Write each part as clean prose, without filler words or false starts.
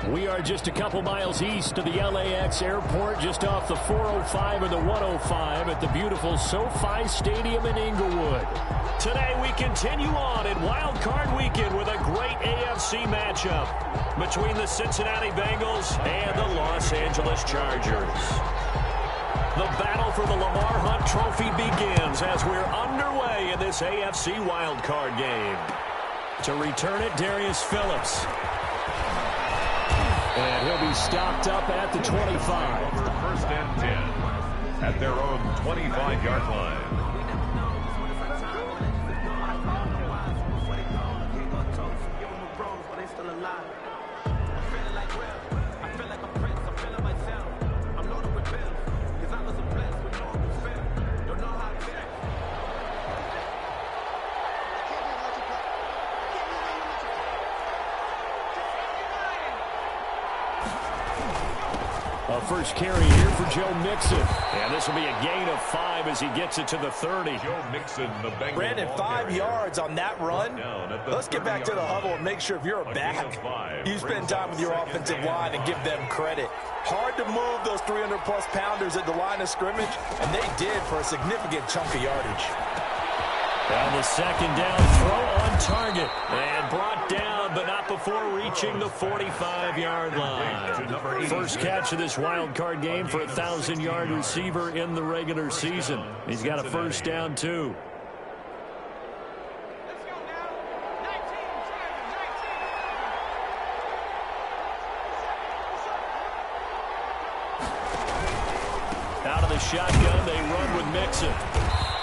We are just a couple miles east of the LAX airport, just off the 405 and the 105 at the beautiful SoFi Stadium in Inglewood. Today we continue on in Wild Card Weekend with a great AFC matchup between the Cincinnati Bengals and the Los Angeles Chargers. The battle for the Lamar Hunt Trophy begins as we're underway in this AFC Wild Card game. To return it, Darius Phillips. And he'll be stopped up at the 25. First and 10 at their own 25-yard line. First carry here for Joe Mixon. And this will be a gain of 5 as he gets it to the 30. Joe Mixon, the Bengals. Brandon, 5 yards on that run. Let's get back to the huddle and make sure if you're a back, you spend time with your offensive line and give them credit. Hard to move those 300-plus pounders at the line of scrimmage, and they did for a significant chunk of yardage. And the second down throw on target. And brought down, but not before reaching the 45-yard line. First catch of this wild card game for a 1,000-yard receiver in the regular season. He's got a first down, too. Out of the shotgun, they run with Mixon.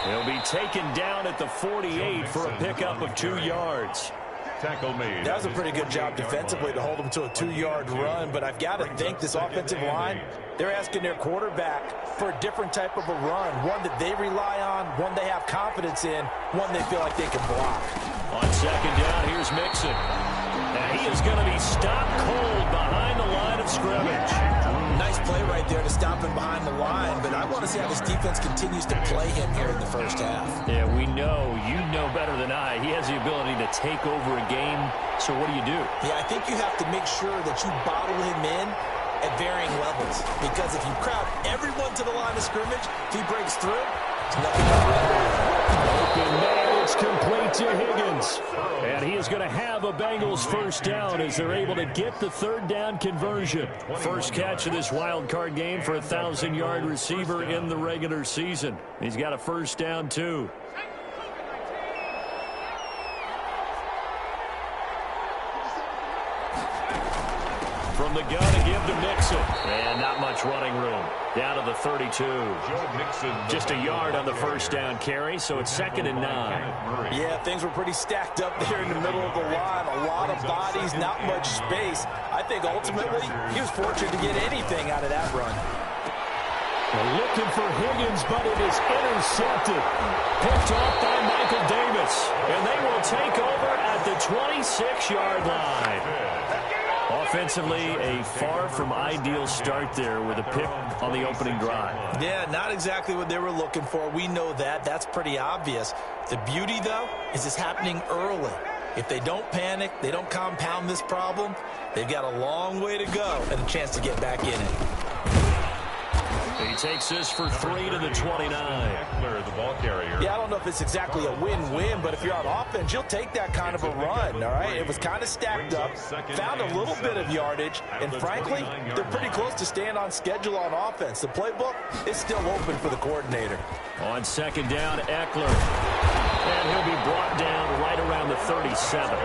He'll be taken down at the 48 for a pickup of 2 yards. Tackle made. That was a pretty good job defensively to hold him to a 2-yard run, but I've got to think this offensive line, they're asking their quarterback for a different type of a run, one that they rely on, one they have confidence in, one they feel like they can block. On second down, here's Mixon. And he is going to be stopped cold behind the line of scrimmage. Nice play right there to stop him behind the line, but I want to see how this defense continues to play him here in the first half. Yeah, we know, you know better than I, he has the ability to take over a game, so what do you do? Yeah, I think you have to make sure that you bottle him in at varying levels, because if you crowd everyone to the line of scrimmage, if he breaks through, it's nothing but open man, it's complete to Higgins. And he is going to have a Bengals first down as they're able to get the third down conversion. First catch of this wild card game for a 1,000-yard receiver in the regular season. He's got a first down, too. From the gun to give to Mixon. And not much running room. Down to the 32. Just a yard on the first down carry, so it's 2nd and 9. Yeah, things were pretty stacked up there in the middle of the line. A lot of bodies, not much space. I think ultimately he was fortunate to get anything out of that run. They're looking for Higgins, but it is intercepted. Picked off by Michael Davis. And they will take over at the 26-yard line. Offensively, a far from ideal start there with a pick on the opening drive. Yeah, not exactly what they were looking for. We know that. That's pretty obvious. The beauty, though, is it's happening early. If they don't panic, they don't compound this problem, they've got a long way to go and a chance to get back in it. He takes this for 3 to the 29. The ball carrier. Yeah, I don't know if it's exactly a win-win, but if you're on offense, you'll take that kind of a run, all right? It was kind of stacked up, found a little bit of yardage, and frankly, they're pretty close to staying on schedule on offense. The playbook is still open for the coordinator. On second down, Eckler. And he'll be brought down right around the 37.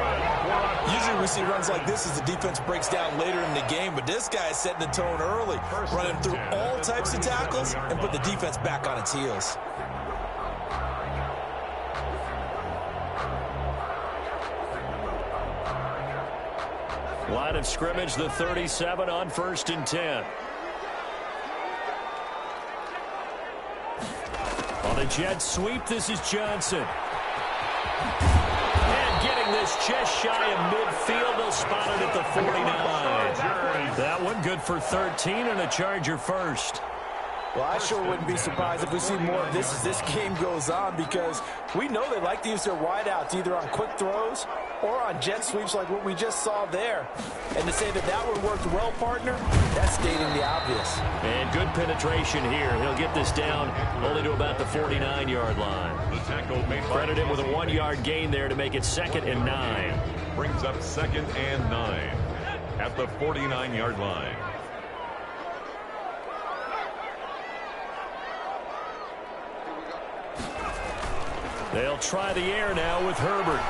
Usually we see runs like this as the defense breaks down later in the game, but this guy is setting the tone early, running through all types of tackles and put the defense back on its heels. Line of scrimmage, the 37 on 1st and 10. On a jet sweep, this is Johnson. And getting this just shy of midfield, they'll spot it at the 49. That one good for 13 and a Charger first. Well, I sure wouldn't be surprised if we see more of this as this game goes on, because we know they like to use their wideouts either on quick throws or on jet sweeps like what we just saw there. And to say that that one worked well, partner, that's stating the obvious. And good penetration here. He'll get this down only to about the 49-yard line. Credit him with a 1-yard gain there to make it 2nd and 9. Brings up 2nd and 9 at the 49-yard line. They'll try the air now with Herbert.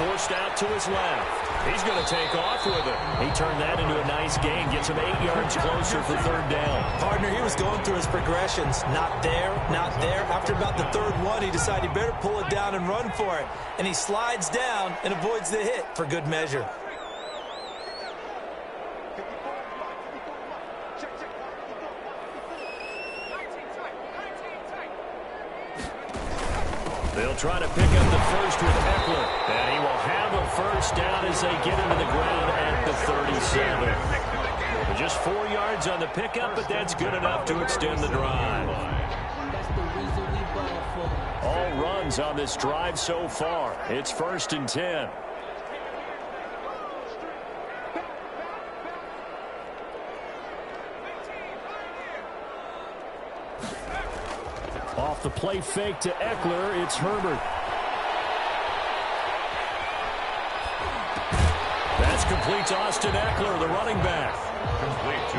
Forced out to his left. He's going to take off with it. He turned that into a nice gain. Gets him 8 yards closer for 3rd down. Partner, he was going through his progressions. Not there, not there. After about the 3rd one, he decided he better pull it down and run for it. And he slides down and avoids the hit for good measure. They'll try to pick up the first with Eckler. And he will have a first down as they get into the ground at the 37. Just 4 yards on the pickup, but that's good enough to extend the drive. All runs on this drive so far. It's 1st and 10. Off the play fake to Eckler, it's Herbert. That's complete to Austin Eckler, the running back.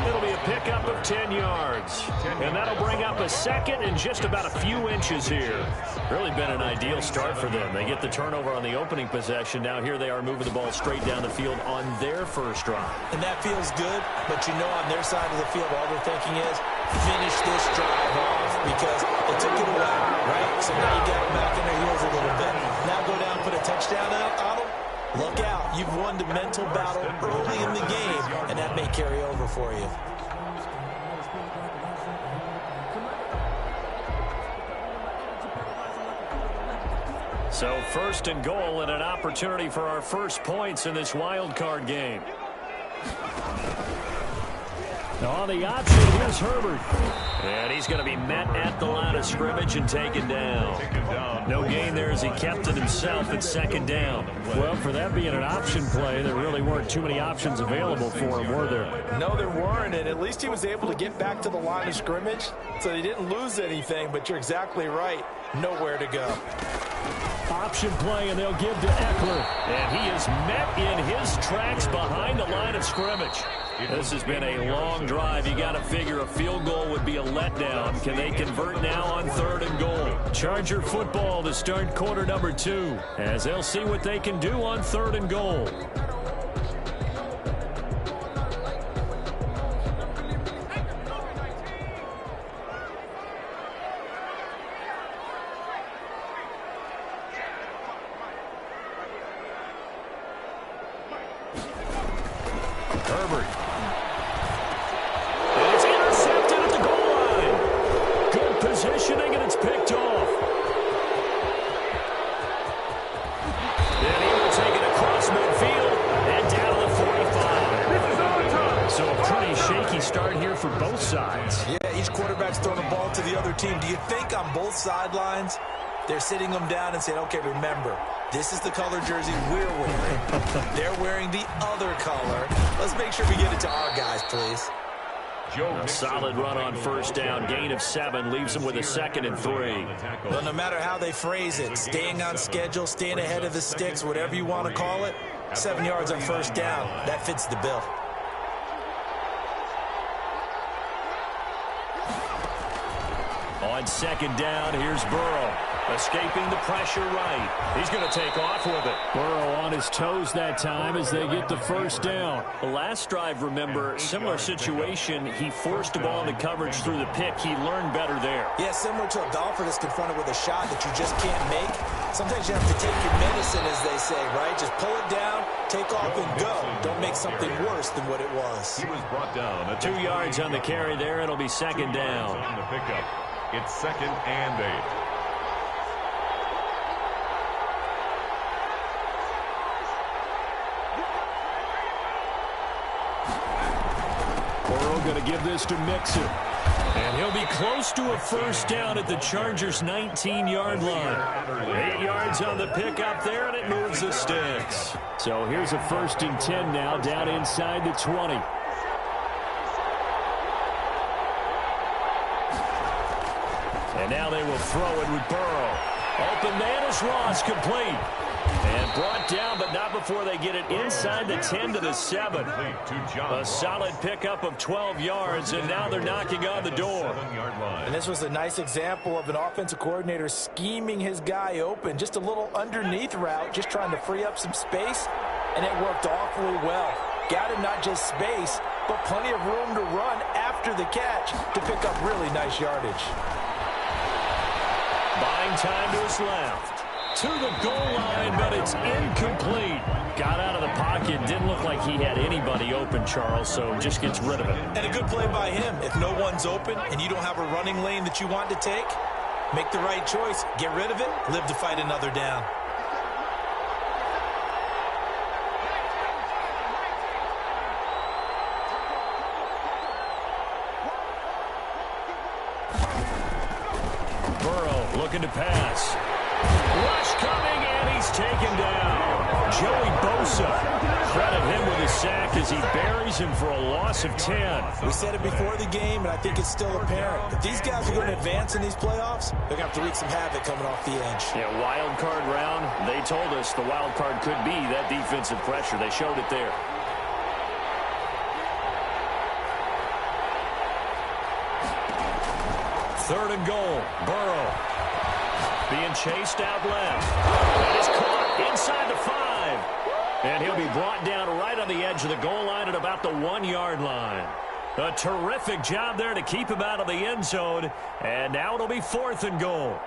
It'll be a pickup of 10 yards. And that'll bring up a 2nd and just about a few inches here. Really been an ideal start for them. They get the turnover on the opening possession. Now here they are moving the ball straight down the field on their first drive. And that feels good, but you know on their side of the field all they're thinking is finish this drive off because they took it away, right? So now you got them back in their heels a little bit. Now go down, put a touchdown out on them. Look out. You've won the mental battle early in the game, and that may carry over for you. So 1st and goal and an opportunity for our first points in this wild card game. On the option, here's Herbert. And he's going to be met at the line of scrimmage and taken down. No gain there as he kept it himself at 2nd down. Well, for that being an option play, there really weren't too many options available for him, were there? No, there weren't, and at least he was able to get back to the line of scrimmage, so he didn't lose anything, but you're exactly right. Nowhere to go. Option play, and they'll give to Eckler. And he is met in his tracks behind the line of scrimmage. This has been a long drive. You got to figure a field goal would be a letdown. Can they convert now on 3rd and goal? Charger football to start quarter number 2, as they'll see what they can do on 3rd and goal. Herbert. And it's intercepted at the goal line. Good positioning, and it's picked off. And he will take it across midfield and down to the 45. So a pretty shaky start here for both sides. Yeah, each quarterback's throwing the ball to the other team. Do you think on both sidelines they're sitting them down and saying, okay, remember, this is the color jersey we're wearing. They're wearing the other color. Let's make sure we get it to our guys, please. A solid run on 1st down. Gain of 7 leaves them with a 2nd and 3. Well, no matter how they phrase it, staying on schedule, staying ahead of the sticks, whatever you want to call it, 7 yards on 1st down. That fits the bill. On 2nd down, here's Burrow. Escaping the pressure right. He's going to take off with it. Burrow on his toes that time as they get the 1st down. The last drive, remember, similar situation. He forced the ball into coverage through the pick. He learned better there. Yeah, similar to a golfer that's confronted with a shot that you just can't make. Sometimes you have to take your medicine, as they say, right? Just pull it down, take off, and go. Don't make something worse than what it was. He was brought down. 2 yards on the carry there. It'll be 2nd down. On the pickup. It's 2nd and 8. Burrow going to give this to Mixon. And he'll be close to a first down at the Chargers' 19-yard line. 8 yards on the pickup there, and it moves the sticks. So here's a 1st and 10 now, down inside the 20. And now they will throw it with Burrow. Open man is Ross, complete. And brought down, but not before they get it inside the 10 to the 7. A solid pickup of 12 yards, and now they're knocking on the door. And this was a nice example of an offensive coordinator scheming his guy open. Just a little underneath route, just trying to free up some space, and it worked awfully well. Got him not just space, but plenty of room to run after the catch to pick up really nice yardage. Buying time to his left. To the goal line, but it's incomplete. Got out of the pocket. Didn't look like he had anybody open, Charles, so just gets rid of it. And a good play by him. If no one's open and you don't have a running lane that you want to take, make the right choice. Get rid of it. Live to fight another down. Burrow looking to pass. Rush coming, and he's taken down. Joey Bosa. Credit him with a sack as he buries him for a loss of 10. We said it before the game, and I think it's still apparent. If these guys are going to advance in these playoffs, they're going to have to wreak some havoc coming off the edge. Yeah, wild card round. They told us the wild card could be that defensive pressure. They showed it there. Third and goal. Burrow. Being chased out left. That is caught inside the 5. And he'll be brought down right on the edge of the goal line at about the 1-yard line. A terrific job there to keep him out of the end zone. And now it'll be 4th and goal.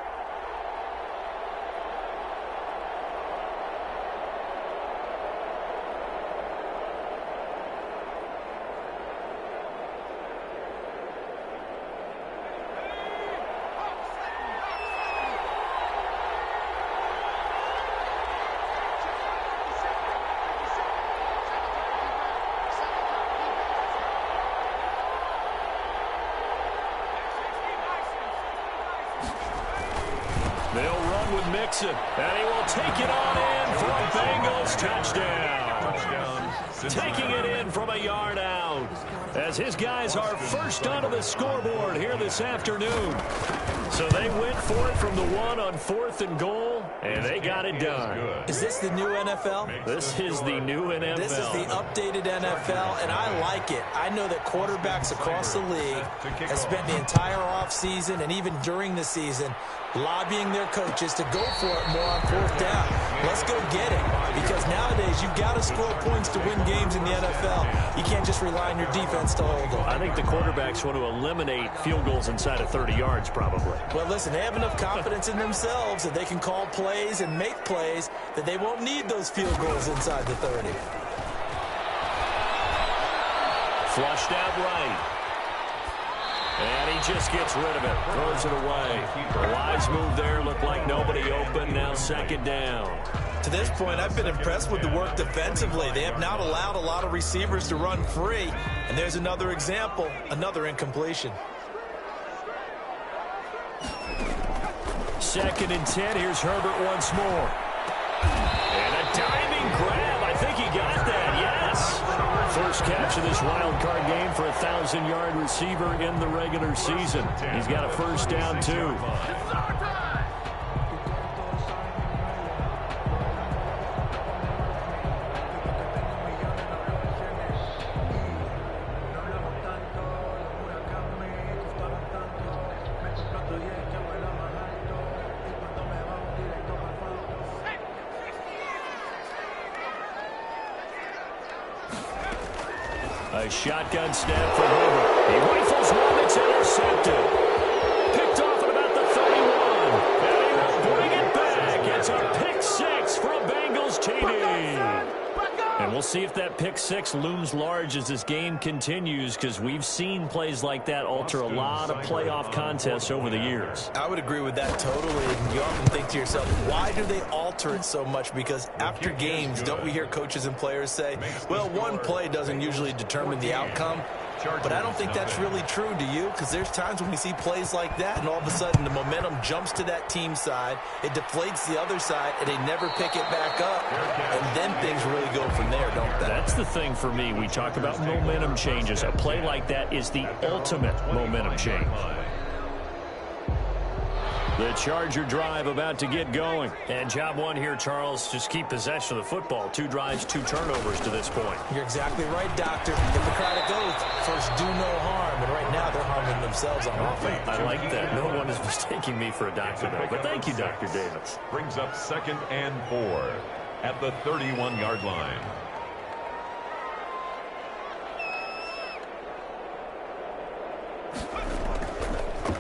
They'll run with Mixon, and he will take it on in for a Bengals touchdown. Taking it in from a yard out, as his guys are first onto the scoreboard here this afternoon. So they went for it from the 1 on 4th and goal, and they got it done. Is this the new NFL? This is the new NFL. This is the updated NFL, and I like it. I know that quarterbacks across the league have spent the entire offseason and even during the season lobbying their coaches to go for it more on 4th down. Let's go get it, because nowadays you've got to score points to win games in the NFL. You can't just rely on your defense to hold them. I think the quarterbacks want to eliminate field goals inside of 30 yards probably. Well, listen, they have enough confidence in themselves that they can call plays and make plays that they won't need those field goals inside the 30. Flushed out right. And he just gets rid of it. Throws it away. The wise move there. Looked like nobody open. Now 2nd down. To this point, I've been impressed with the work defensively. They have not allowed a lot of receivers to run free. And there's another example, another incompletion. 2nd and 10. Here's Herbert once more. And a diving grab. I think he got that, yes. First catch of this wild card game for a 1,000-yard receiver in the regular season. He's got a first down, too. A shotgun snap for Herbert. He rifles one that's intercepted. Picked off at about the 31. And he will bring it back. It's a pick 6 for a Bengals TD. And we'll see if that pick 6 looms large as this game continues, because we've seen plays like that alter a lot of playoff contests over the years. I would agree with that totally. And you often think to yourself, why do they alter it so much? Because after games, don't we hear coaches and players say, well, one play doesn't usually determine the outcome? but I don't think that's really true, do you? Because there's times when we see plays like that, and all of a sudden the momentum jumps to that team side, it deflates the other side, and they never pick it back up, and then things really go from there, don't they? That's the thing for me. We talk about momentum changes. A play like that is the ultimate momentum change. The Charger drive about to get going. And job one here, Charles, just keep possession of the football. 2 drives, 2 turnovers to this point. You're exactly right, Doctor. If the crowd goes, first do no harm. And right now they're harming themselves on offense. I like that. No one is mistaking me for a doctor, though. But thank you, Dr. Davis. Brings up 2nd and 4 at the 31-yard line.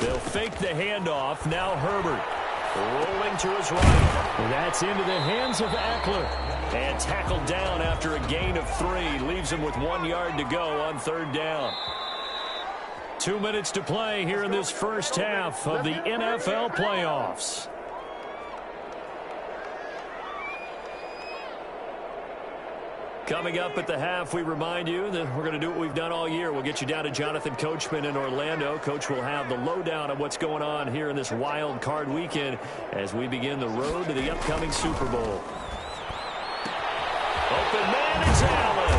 They'll fake the handoff. Now Herbert rolling to his right. That's into the hands of Eckler. And tackled down after a gain of 3. Leaves him with 1 yard to go on 3rd down. 2 minutes to play here in this first half of the NFL playoffs. Coming up at the half, we remind you that we're going to do what we've done all year. We'll get you down to Jonathan Coachman in Orlando. Coach will have the lowdown of what's going on here in this wild card weekend as we begin the road to the upcoming Super Bowl. Open man is Allen.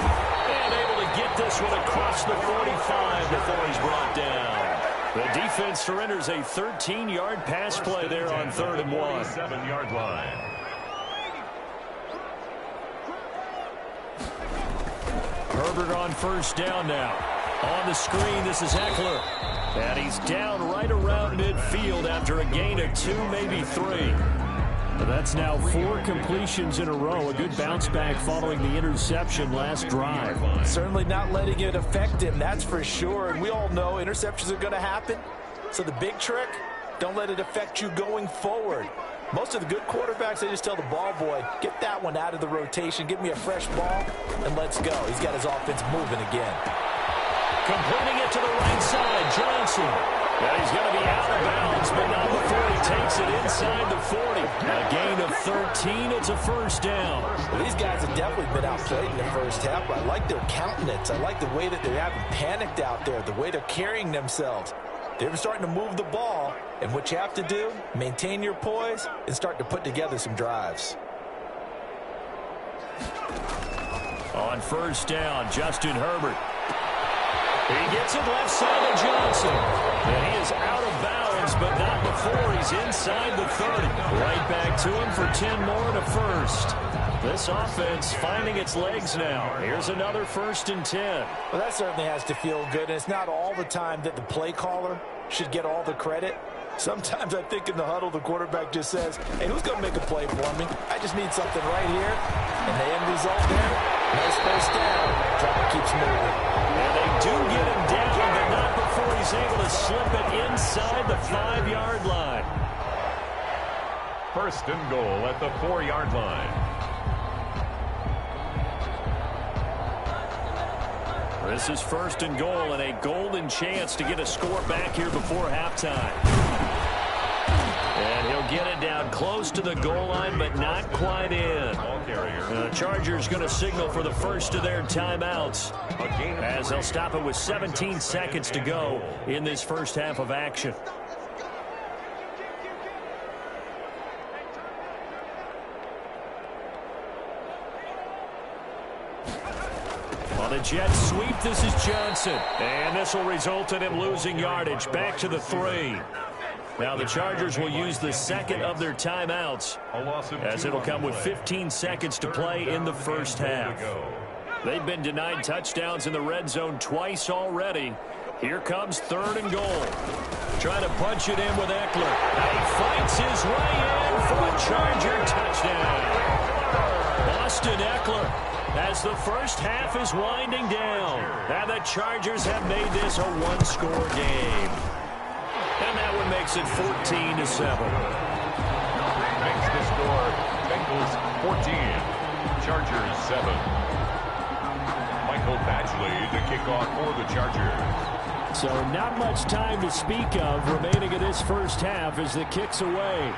And able to get this one across the 45 before he's brought down. The defense surrenders a 13-yard pass play there on 3rd and 1. 7-yard line. Herbert on 1st down now. On the screen, this is Eckler. And he's down right around midfield after a gain of 2, maybe 3. But that's now 4 completions in a row. A good bounce back following the interception last drive. Certainly not letting it affect him, that's for sure. And we all know interceptions are going to happen. So the big trick, don't let it affect you going forward. Most of the good quarterbacks, they just tell the ball boy, get that one out of the rotation, give me a fresh ball, and let's go. He's got his offense moving again. Completing it to the right side, Johnson. Now he's going to be out of bounds, but not before he takes it inside the 40. A gain of 13, it's a 1st down. Well, these guys have definitely been outplayed in the first half, but I like their countenance. I like the way that they haven't panicked out there, the way they're carrying themselves. They're starting to move the ball, and what you have to do, maintain your poise and start to put together some drives. On 1st down, Justin Herbert. He gets it left side of Johnson. And he is out of bounds, but not before he's inside the 30. Right back to him for 10 more and a 1st. This offense finding its legs now. Here's another 1st and 10. Well, that certainly has to feel good. And it's not all the time that the play caller should get all the credit. Sometimes I think in the huddle, the quarterback just says, hey, who's going to make a play for me? I just need something right here. And the end result there, nice 1st down. Drive keeps moving. And they do get him down, but not before he's able to slip it inside the 5-yard line. 1st and goal at the 4-yard line. This is 1st and goal and a golden chance to get a score back here before halftime. And he'll get it down close to the goal line, but not quite in. The Chargers going to signal for the first of their timeouts as they'll stop it with 17 seconds to go in this first half of action. The Jets sweep. This is Johnson. And this will result in him losing yardage. Back to the 3. Now the Chargers will use the 2nd of their timeouts as it'll come with 15 seconds to play in the first half. They've been denied touchdowns in the red zone twice already. Here comes 3rd and goal. Trying to punch it in with Eckler. He fights his way in for a Charger touchdown. Austin Eckler, as the first half is winding down. And the Chargers have made this a 1-score game. And that one makes it 14-7. Makes the score Bengals 14, Chargers 7. Michael Badgley to kick off for the Chargers. So not much time to speak of remaining in this first half as the kick's away.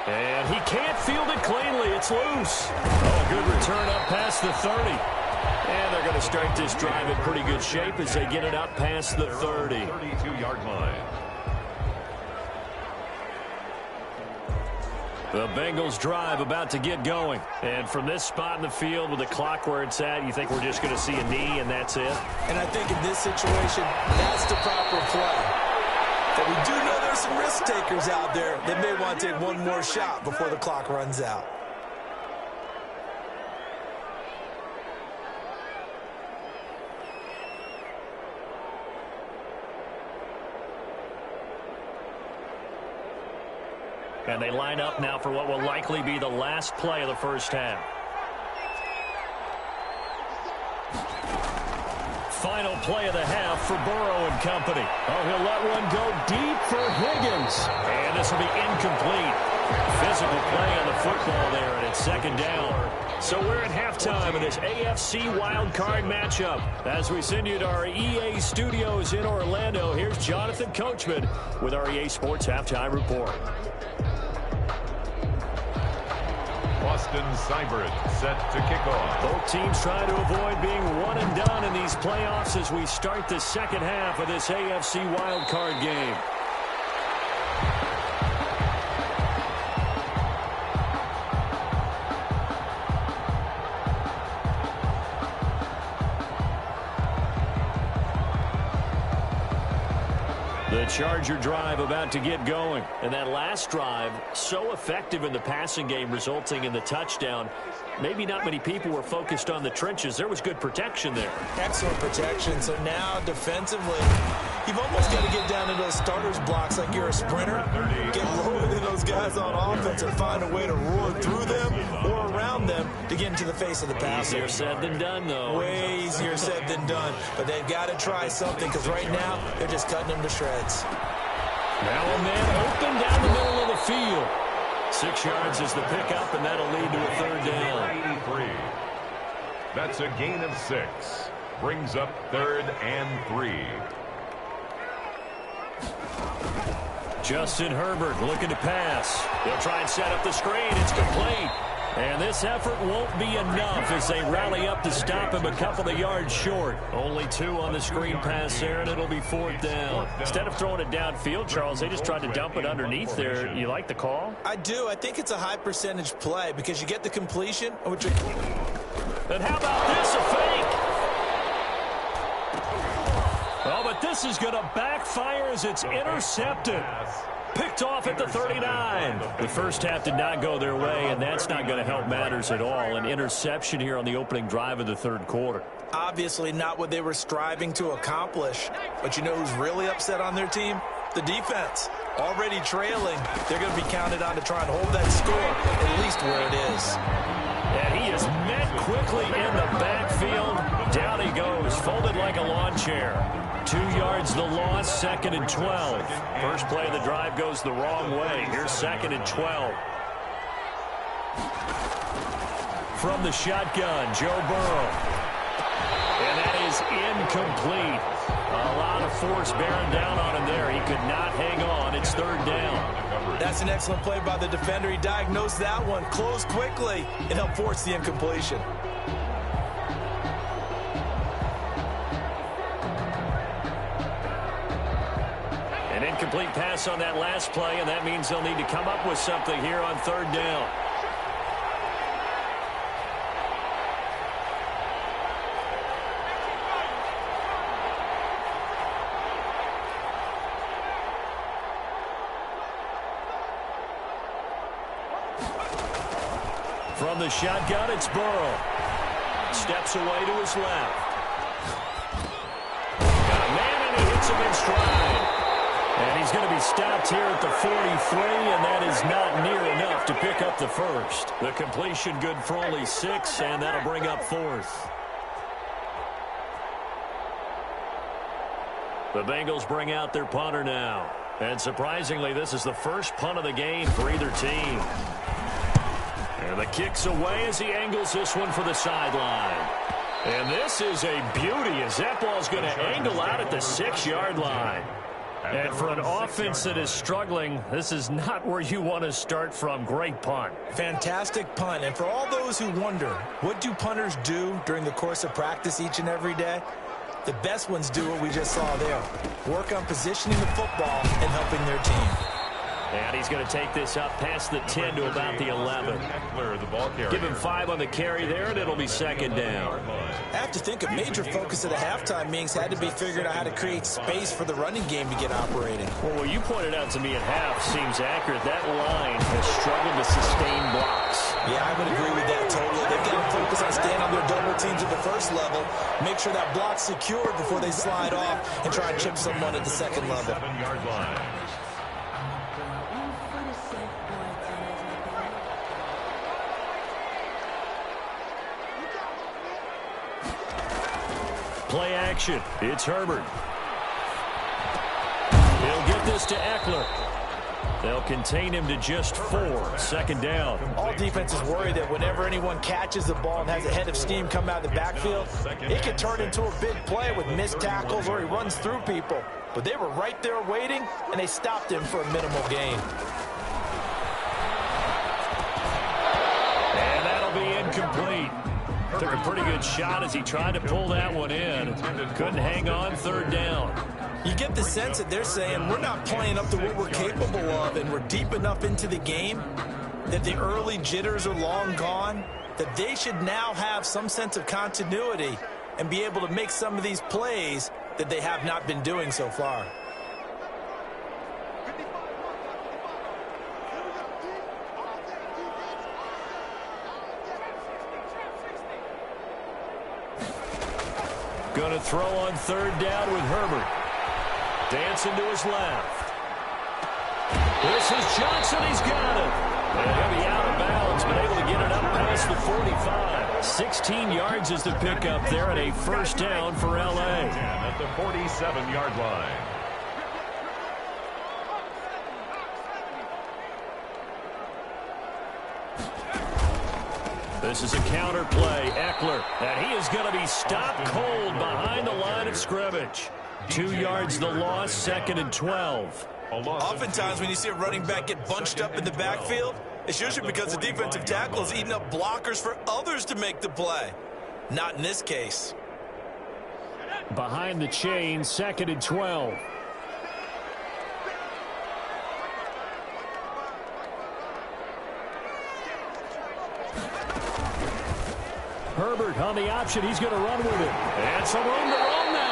And he can't field it cleanly. It's gets loose. Oh, good return up past the 30. And they're going to start this drive in pretty good shape as they get it up past the 30. 32-yard line. The Bengals drive about to get going. And from this spot in the field with the clock where it's at, you think we're just going to see a knee and that's it? And I think in this situation, that's the proper play. But we do know there's some risk takers out there that may want to take one more shot before the clock runs out. And they line up now for what will likely be the last play of the first half. Final play of the half for Burrow and company. Oh, he'll let one go deep for Higgins. And this will be incomplete. Physical play on the football there, and it's second down. So we're at halftime of this AFC wildcard matchup. As we send you to our EA studios in Orlando, here's Jonathan Coachman with our EA Sports Halftime Report. Austin Seibert set to kick off. Both teams trying to avoid being one and done in these playoffs as we start the second half of this AFC wildcard game. The Charger drive about to get going. And that last drive, so effective in the passing game, resulting in the touchdown. Maybe not many people were focused on the trenches. There was good protection there. Excellent protection. So now defensively, you've almost got to get down to those starters blocks like you're a sprinter. Get low into those guys on offense and find a way to roar through them or around them to get into the face of the passer. Easier said than done, though. Way easier said than done. But they've got to try something because right now they're just cutting them to shreds. Now a man open down the middle of the field. 6 yards is the pickup, and that'll lead to a third down. 83. That's a gain of 6. Brings up 3rd and 3. Justin Herbert looking to pass. He'll try and set up the screen. It's complete. And this effort won't be enough as they rally up to stop him a couple of yards short. Only 2 on the screen pass there, and it'll be 4th down. Instead of throwing it downfield, Charles, they just tried to dump it underneath there. You like the call? I do. I think it's a high percentage play because you get the completion. Which and how about this, a fake? Oh, but this is going to backfire as it's intercepted. Picked off at the 39. The first half did not go their way, and that's not going to help matters at all. An interception here on the opening drive of the third quarter. Obviously not what they were striving to accomplish. But you know who's really upset on their team? The defense. Already trailing. They're going to be counted on to try and hold that score, at least where it is. And he is met quickly in the backfield. Down he goes, folded like a lawn chair. 2 yards the loss, 2nd and 12. First play of the drive goes the wrong way. Here's 2nd and 12. From the shotgun, Joe Burrow. And that is incomplete. A lot of force bearing down on him there. He could not hang on. It's 3rd down. That's an excellent play by the defender. He diagnosed that one, closed quickly, and helped force the incompletion. An incomplete pass on that last play, and that means they'll need to come up with something here on 3rd down. From the shotgun, it's Burrow. Steps away to his left. Got a man, and he hits him in stride. And he's going to be stopped here at the 43, and that is not near enough to pick up the first. The completion good for only 6, and that'll bring up 4th. The Bengals bring out their punter now. And surprisingly, this is the first punt of the game for either team. And the kick's away as he angles this one for the sideline. And this is a beauty as that ball's going to angle out at the 6-yard line. And for an offense that is struggling, this is not where you want to start from. Great punt. Fantastic punt. And for all those who wonder, what do punters do during the course of practice each and every day? The best ones do what we just saw there. Work on positioning the football and helping their team. And he's going to take this up past the 10 to about the 11. Give him 5 on the carry there, and it'll be second down. I have to think a major focus of the halftime meetings had to be figuring out how to create space for the running game to get operating. Well, what you pointed out to me at half seems accurate. That line has struggled to sustain blocks. Yeah, I would agree with that totally. They've got to focus on staying on their double teams at the first level, make sure that block's secured before they slide off and try and chip someone at the second level. 7-yard line. Play action. It's Herbert. He'll get this to Eckler. They'll contain him to just 4. Second down. All defenses worry that whenever anyone catches the ball and has a head of steam come out of the backfield, it can turn into a big play with missed tackles or he runs through people. But they were right there waiting, and they stopped him for a minimal gain. And that'll be incomplete. Took a pretty good shot as he tried to pull that one in. Couldn't hang on. Third down. You get the sense that they're saying we're not playing up to what we're capable of, and we're deep enough into the game that the early jitters are long gone, that they should now have some sense of continuity and be able to make some of these plays that they have not been doing so far. Going to throw on third down with Herbert. Dancing to his left. This is Johnson. He's got it. And he'll be out of bounds, but able to get it up past the 45. 16 yards is the pickup there, and a first down for L.A. At the 47-yard line. This is a counter play. Eckler, and he is going to be stopped cold behind the line of scrimmage. 2 yards the loss, second and 12. Oftentimes when you see a running back get bunched up in the backfield, it's usually because the defensive tackle is eating up blockers for others to make the play. Not in this case. Behind the chain, second and 12. Herbert on the option. He's going to run with it. And some room to run now.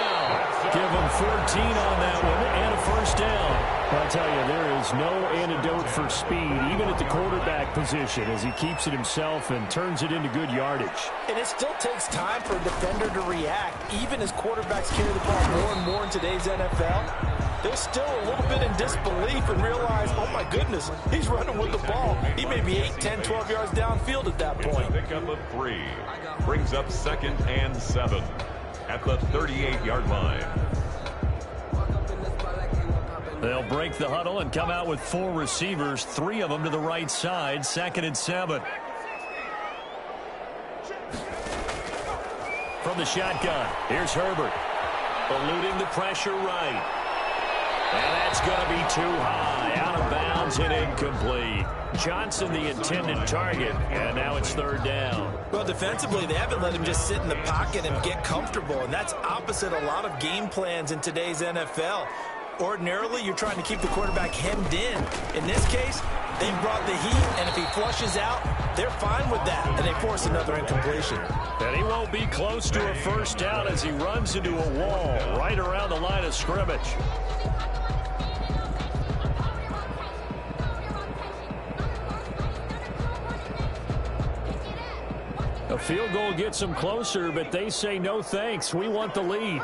Give him 14 on that one and a first down. I'll tell you, there is no antidote for speed, even at the quarterback position, as he keeps it himself and turns it into good yardage. And it still takes time for a defender to react, even as quarterbacks carry the ball more and more in today's NFL. They're still a little bit in disbelief and realize, oh my goodness, he's running with the ball. He may be 8, 10, 12 yards downfield at that point. Pickup of 3 brings up second and 7 at the 38-yard line. They'll break the huddle and come out with 4 receivers, 3 of them to the right side, second and 7. From the shotgun, here's Herbert. Eluding the pressure right. And that's going to be too high, out of bounds and incomplete. Johnson the intended target, and now it's third down. Well, defensively, they haven't let him just sit in the pocket and get comfortable, and that's opposite a lot of game plans in today's NFL. Ordinarily, you're trying to keep the quarterback hemmed in. In this case, they've brought the heat, and if he flushes out, they're fine with that, and they force another incompletion. And he won't be close to a first down as he runs into a wall right around the line of scrimmage. A field goal gets them closer, but they say no thanks. We want the lead.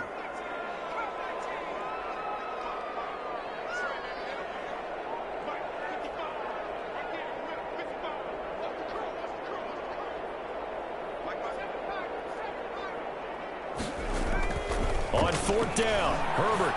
On fourth down, Herbert.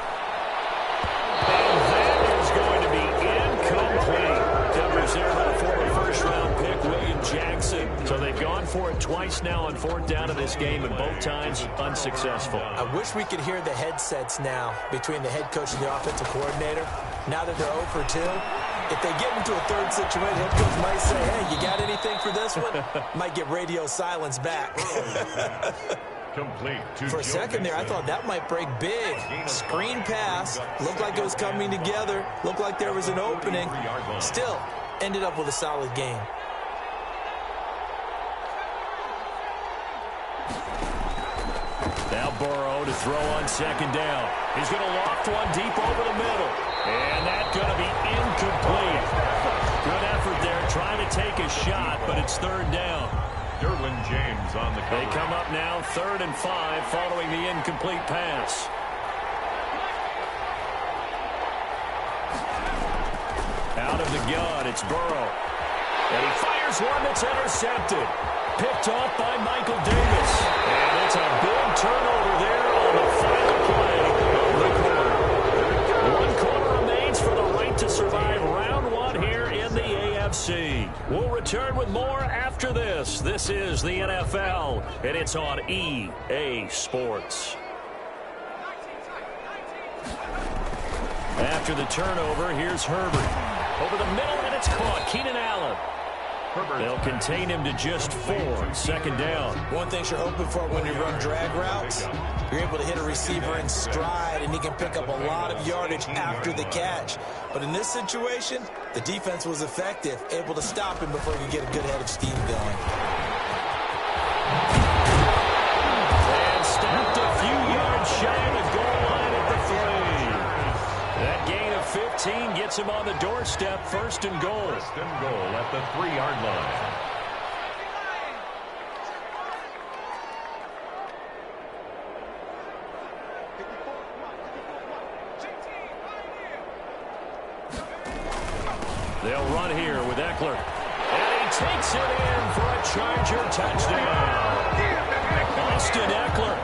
And that is going to be incomplete. Numbers there by the former first-round pick, William Jackson. So they've gone for it twice now on fourth down in this game, and both times unsuccessful. I wish we could hear the headsets now between the head coach and the offensive coordinator. Now that they're 0 for 2, if they get into a third situation, head coach might say, hey, you got anything for this one? Might get radio silence back. Complete For a second there, I thought that might break big. Screen pass. Looked like it was coming together. Looked like there was an opening. Still, ended up with a solid game. Now Burrow to throw on second down. He's going to loft one deep over the middle. And that's going to be incomplete. Good effort there trying to take a shot, but it's third down. Derwin James on the cover. They come up now 3rd and 5 following the incomplete pass. Out of the gun, it's Burrow. And he fires one that's intercepted. Picked off by Michael Davis. And it's a big turnover there on the final play of the quarter. 1 quarter remains for the right to survive round 1 here in the AFC. We'll return with more after this. This is the NFL, and it's on EA Sports. After the turnover, here's Herbert. Over the middle, and it's caught. Keenan Allen. They'll contain him to just 4. Second down. One thing you're hoping for when you run drag routes, you're able to hit a receiver in stride, and he can pick up a lot of yardage after the catch. But in this situation, the defense was effective, able to stop him before he could get a good head of steam going. And stopped a few yards shy of the goal line at the 3. That gain of 15 gets him on the doorstep, 1st and goal. 1st and goal at the 3-yard line. They'll run here with Eckler. And he takes it in for a Charger touchdown. Austin Eckler,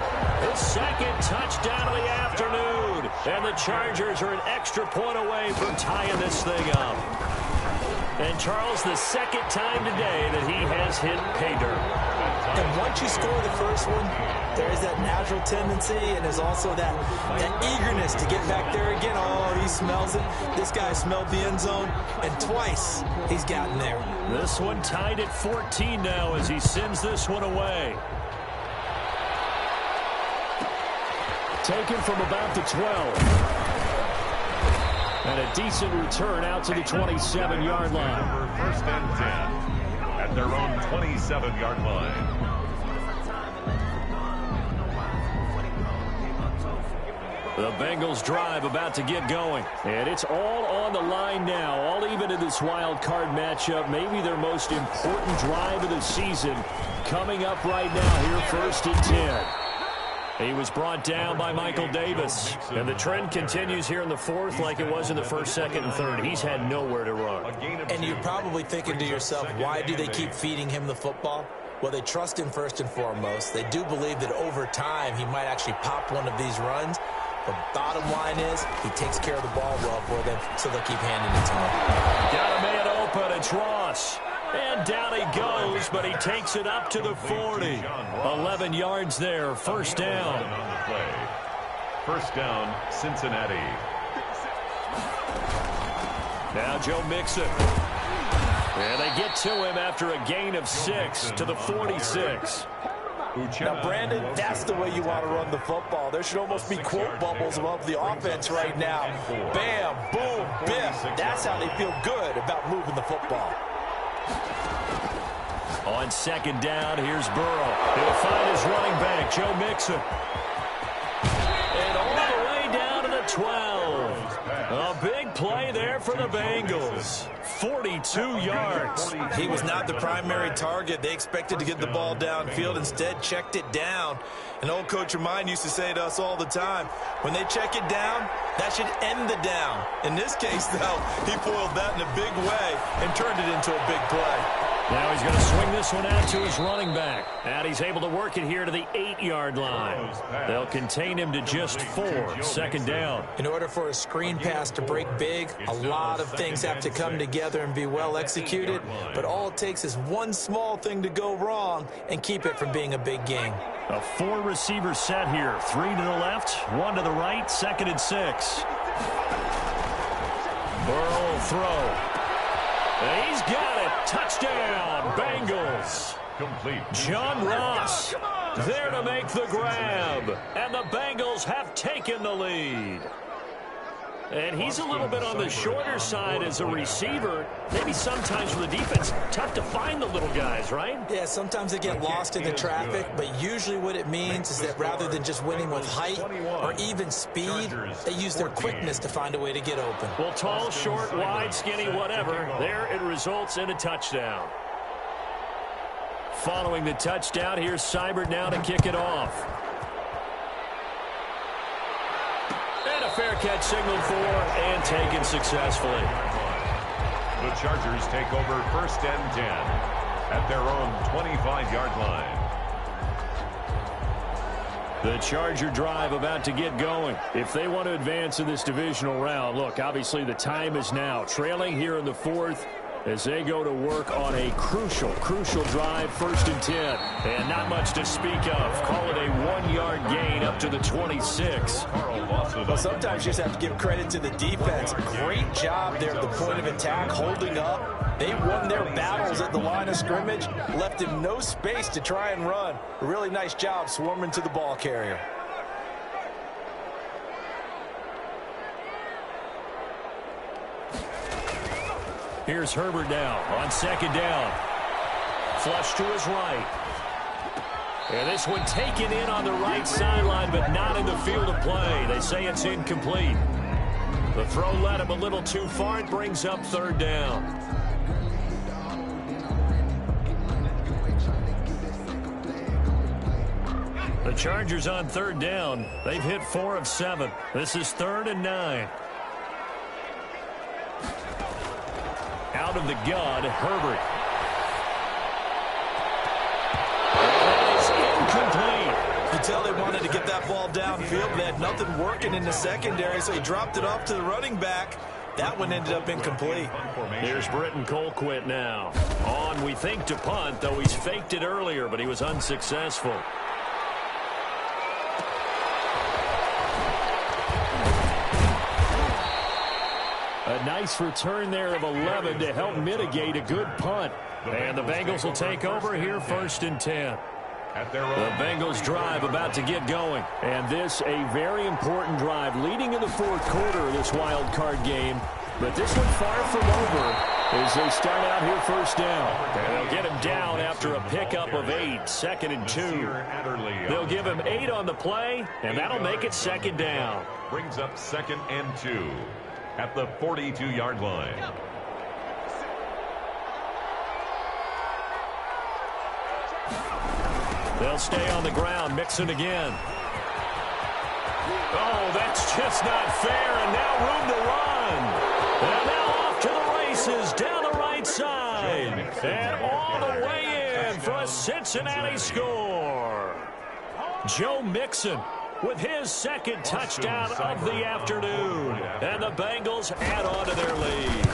his 2nd touchdown of the afternoon. And the Chargers are an extra point away from tying this thing up. And Charles, the 2nd time today that he has hit pay dirt. And once you score the first one, there is that natural tendency, and there's also that eagerness to get back there again. Oh, he smells it. This guy smelled the end zone, and twice he's gotten there. This one tied at 14 now as he sends this one away. Taken from about the 12. And a decent return out to the 27-yard line. 1st and 10 at their own 27-yard line. The Bengals drive about to get going. And it's all on the line now, all even in this wild card matchup. Maybe their most important drive of the season coming up right now here, 1st and 10. He was brought down by Michael Davis. And the trend continues here in the 4th like it was in the 1st, 2nd, and 3rd. He's had nowhere to run. And you're probably thinking to yourself, why do they keep feeding him the football? Well, they trust him first and foremost. They do believe that over time he might actually pop one of these runs. But bottom line is, he takes care of the ball well for them, so they'll keep handing it to him. Got a man open. It's Ross. And down he goes, but he takes it up to the 40. 11 yards there, 1st down. 1st down, Cincinnati. Now Joe Mixon. And they get to him after a gain of 6 to the 46. Now, Brandon, that's the way you want to run the football. There should almost be quote bubbles above the offense right now. Bam, boom, biff. That's how they feel good about moving the football. On 2nd down, here's Burrow. He'll find his running back, Joe Mixon. And all the way down to the 12. A big play there for the Bengals. 42 yards. He was not the primary target. They expected to get the ball downfield. Instead, checked it down. An old coach of mine used to say to us all the time, when they check it down, that should end the down. In this case, though, he foiled that in a big way and turned it into a big play. Now he's going to swing this one out to his running back. And he's able to work it here to the 8-yard line. They'll contain him to just 4, second down. In order for a screen pass to break big, a lot of things have to come together and be well executed. But all it takes is one small thing to go wrong and keep it from being a big game. A 4-receiver set here. 3 to the left, 1 to the right, 2nd and 6. Burrow will throw. And he's got it. Touchdown, Bengals. Complete. John Ross there to make the grab. And the Bengals have taken the lead. And he's a little bit on the shorter side as a receiver. Maybe sometimes for the defense, tough to find the little guys, right? Yeah, sometimes they get lost in the traffic, but usually what it means is that rather than just winning with height or even speed, they use their quickness to find a way to get open. Well, tall, short, wide, skinny, whatever, there it results in a touchdown. Following the touchdown, here's Seibert now to kick it off. Fair catch signaled for and taken successfully. The Chargers take over 1st and 10 at their own 25-yard line. The Charger drive about to get going. If they want to advance in this divisional round, look, obviously the time is now. Trailing here in the 4th as they go to work on a crucial drive, 1st and 10. And not much to speak of. Call it a 1-yard gain up to the 26. Well, sometimes you just have to give credit to the defense. Great job there at the point of attack, holding up. They won their battles at the line of scrimmage, left him no space to try and run. A really nice job swarming to the ball carrier. Here's Herbert now on 2nd down. Flush to his right. And this one taken in on the right sideline, but not in the field of play. They say it's incomplete. The throw led him a little too far. It brings up 3rd down. The Chargers on 3rd down. They've hit 4 of 7. This is 3rd and 9. Out of the gun, Herbert. Incomplete. You tell they wanted to get that ball downfield. They had nothing working in the secondary, so he dropped it off to the running back. That one ended up incomplete. Here's Britton Colquitt now. On, we think, to punt, though he's faked it earlier, but he was unsuccessful. A nice return there of 11 to help mitigate a good punt. And the Bengals will take over here 1st and 10. The Bengals drive about to get going. And this a very important drive leading in the 4th quarter of this wild card game. But this one far from over as they start out here 1st down. And they'll get him down after a pickup of 8, 2nd and 2. They'll give him 8 on the play, and that'll make it 2nd down. Brings up 2nd and 2 at the 42-yard line. They'll stay on the ground, Mixon again. Oh, that's just not fair, and now room to run. And now off to the races, down the right side. And all the way in for a Cincinnati score. Joe Mixon with his 2nd touchdown of the afternoon. And the Bengals add on to their lead.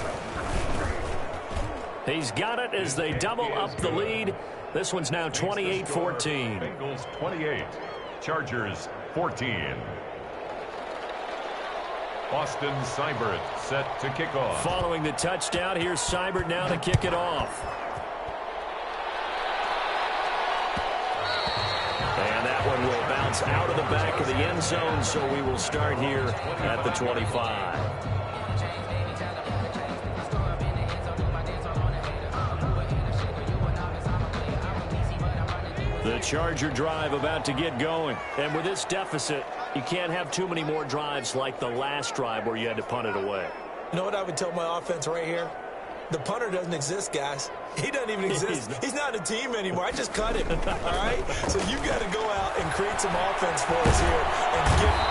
He's got it as they double up the lead. This one's now 28-14. Bengals 28, Chargers 14. Austin Seibert set to kick off. Following the touchdown, here's Seibert now to kick it off. And that one will bounce out of the back of the end zone, so we will start here at the 25. The Charger drive about to get going. And with this deficit, you can't have too many more drives like the last drive where you had to punt it away. You know what I would tell my offense right here? The punter doesn't exist, guys. He doesn't even exist. He's not a team anymore. I just cut him, all right? So you got to go out and create some offense for us here.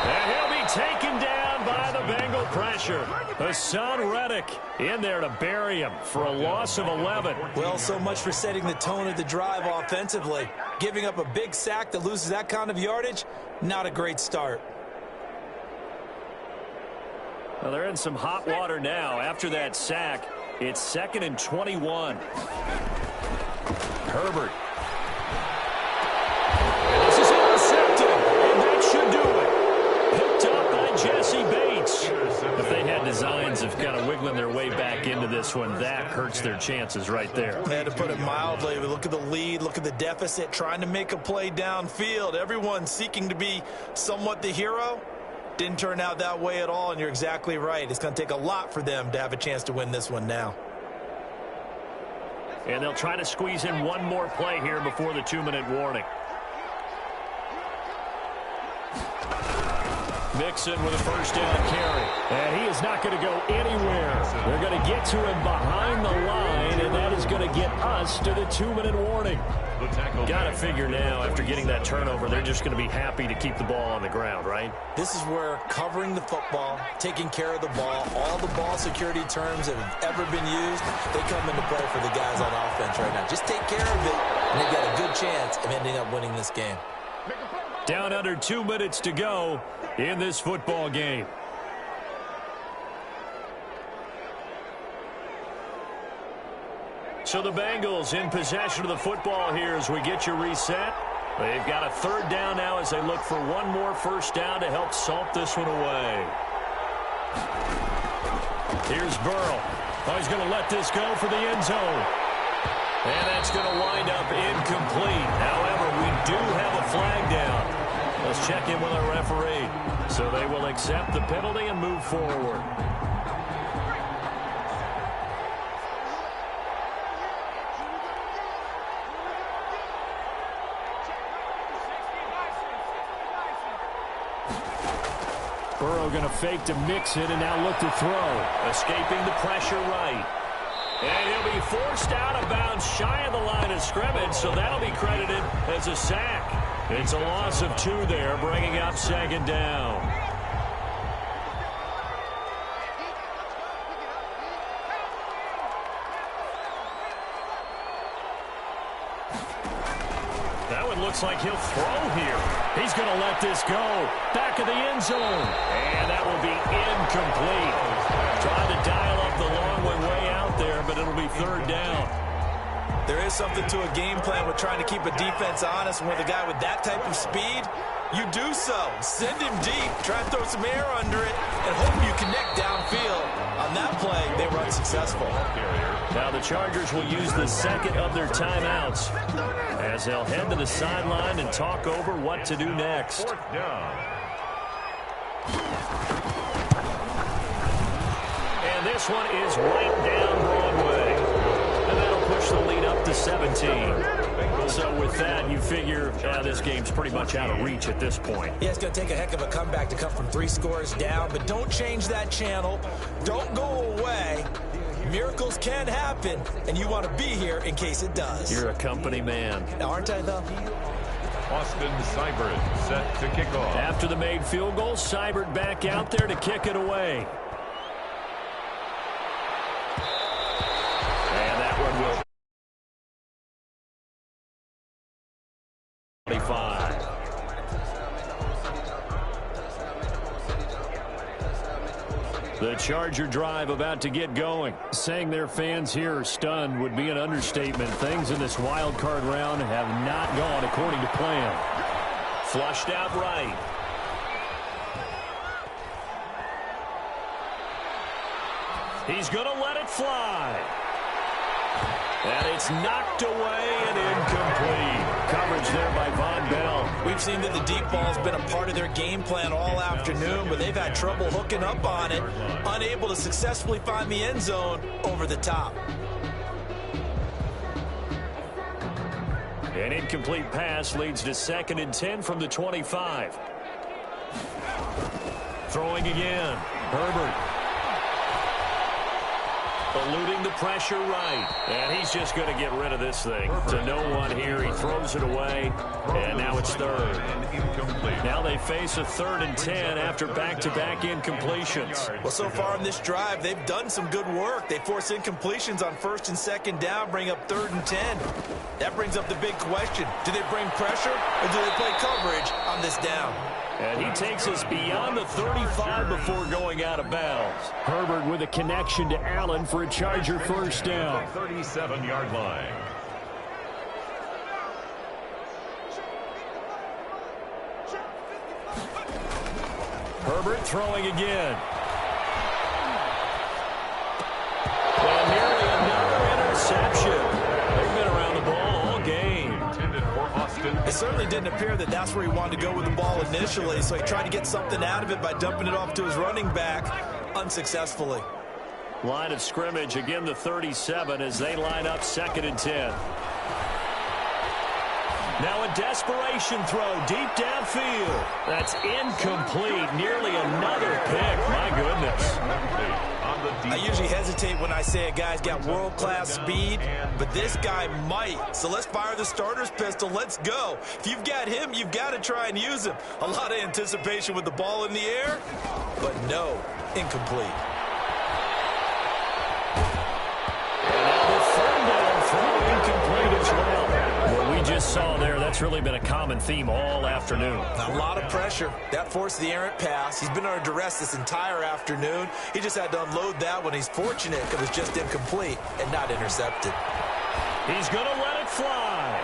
And he'll be taken down by the Bengal pressure. Hassan Reddick in there to bury him for a loss of 11. Well, so much for setting the tone of the drive offensively. Giving up a big sack that loses that kind of yardage, not a great start. Well, they're in some hot water now. After that sack, it's 2nd and 21. Herbert. And this is intercepted, and that should do it. Picked up by Jesse Bates. If they had designs of kind of wiggling their way back into this one, that hurts their chances right there. They had to put it mildly. Look at the lead, look at the deficit, trying to make a play downfield. Everyone seeking to be somewhat the hero. Didn't turn out that way at all, and you're exactly right. It's going to take a lot for them to have a chance to win this one now. And they'll try to squeeze in one more play here before the 2-minute warning. Mixon with a first down carry. And he is not going to go anywhere. They're going to get to him behind the line, and that is going to get us to the 2-minute warning. Got to figure now, after getting that turnover, they're just going to be happy to keep the ball on the ground, right? This is where covering the football, taking care of the ball, all the ball security terms that have ever been used, they come into play for the guys on offense right now. Just take care of it, and they've got a good chance of ending up winning this game. Down under 2 minutes to go in this football game. So the Bengals in possession of the football here as we get you reset. They've got a 3rd down now as they look for one more first down to help salt this one away. Here's Burrow. Oh, he's going to let this go for the end zone. And that's going to wind up incomplete. However, we do have a flag down. Let's check in with our referee. So they will accept the penalty and move forward. Burrow going to fake to Mixon and now look to throw. Escaping the pressure right. And he'll be forced out of bounds shy of the line of scrimmage, so that'll be credited as a sack. It's a loss of 2 there, bringing up 2nd down. That one looks like he'll throw here. He's going to let this go. Back of the end zone. And that will be incomplete. Trying to dial up the long way out there, but it'll be 3rd down. There is something to a game plan with trying to keep a defense honest. And with a guy with that type of speed, you do so. Send him deep. Try to throw some air under it and hope you connect downfield. On that play, they were unsuccessful. Now the Chargers will use the 2nd of their timeouts as they'll head to the sideline and talk over what to do next. 4th down. And this one is right down Broadway. And that'll push the lead up to 17. So with that, you figure this game's pretty much out of reach at this point. Yeah, it's going to take a heck of a comeback to come from 3 scores down, but don't change that channel. Don't go away. Miracles can happen, and you want to be here in case it does. You're a company man. Aren't I, though? Austin Seibert set to kick off. After the made field goal, Seibert back out there to kick it away. And that one will 25. The Charger drive about to get going. Saying their fans here are stunned would be an understatement. Things in this wild card round have not gone according to plan. Flushed out right. He's going to let it fly. And it's knocked away and incomplete. Coverage there by Von Bell. We've seen that the deep ball's been a part of their game plan all afternoon, but they've had trouble hooking up on it, unable to successfully find the end zone over the top. An incomplete pass leads to 2nd and 10 from the 25. Throwing again. Herbert. Eluding the pressure right. And he's just going to get rid of this thing. To no one here. He throws it away. And now it's third. Now they face a 3rd and 10 after back-to-back incompletions. Well, so far in this drive, they've done some good work. They force incompletions on 1st and 2nd down, bring up 3rd and 10. That brings up the big question. Do they bring pressure or do they play coverage on this down? And he takes us beyond the 35 before going out of bounds. Herbert with a connection to Allen for a Charger first down. 37-yard line. Herbert throwing again. And nearly another interception. They've been around the ball all game. It certainly didn't appear that that's where he wanted to go with the ball initially, so he tried to get something out of it by dumping it off to his running back unsuccessfully. Line of scrimmage, again the 37 as they line up 2nd and 10. Now a desperation throw deep downfield. That's incomplete. Nearly another pick. My goodness. I usually hesitate when I say a guy's got world-class speed, but this guy might. So let's fire the starter's pistol. Let's go. If you've got him, you've got to try and use him. A lot of anticipation with the ball in the air, but no, incomplete. And now the 3rd down throw incomplete as well. What we just saw there, that's really been a common theme all afternoon. A lot of pressure. That forced the errant pass. He's been under duress this entire afternoon. He just had to unload that one. He's fortunate it was just incomplete and not intercepted. He's going to let it fly.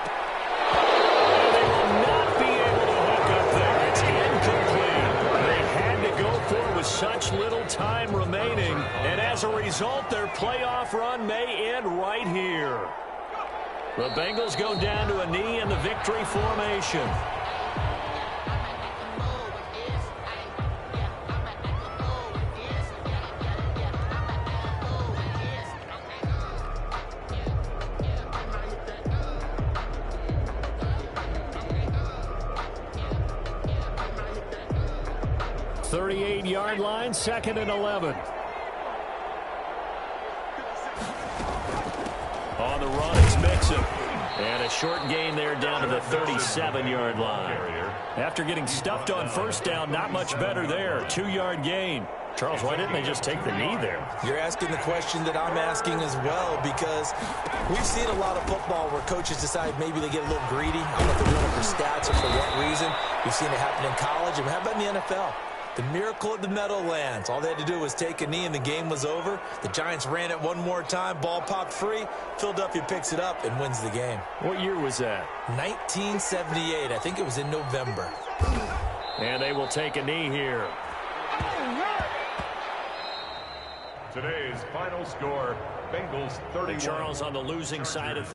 And they will not be able to hook up there. It's incomplete. They had to go for it with such little time remaining. And as a result, their playoff run may end right here. The Bengals go down to a knee in the victory formation. .38-yard line, 2nd and 11. On the run, it's Mixon. And a short gain there down to the 37-yard line. After getting stuffed on 1st down, not much better there. 2-yard gain. Charles, why didn't they just take the knee there? You're asking the question that I'm asking as well, because we've seen a lot of football where coaches decide maybe they get a little greedy. I don't know if they're doing it for stats or for what reason. We've seen it happen in college, and how about in the NFL? The miracle of the Meadowlands. All they had to do was take a knee and the game was over. The Giants ran it one more time. Ball popped free. Philadelphia picks it up and wins the game. What year was that? 1978. I think it was in November. And they will take a knee here. Today's final score, Bengals 31. Charles on the losing side of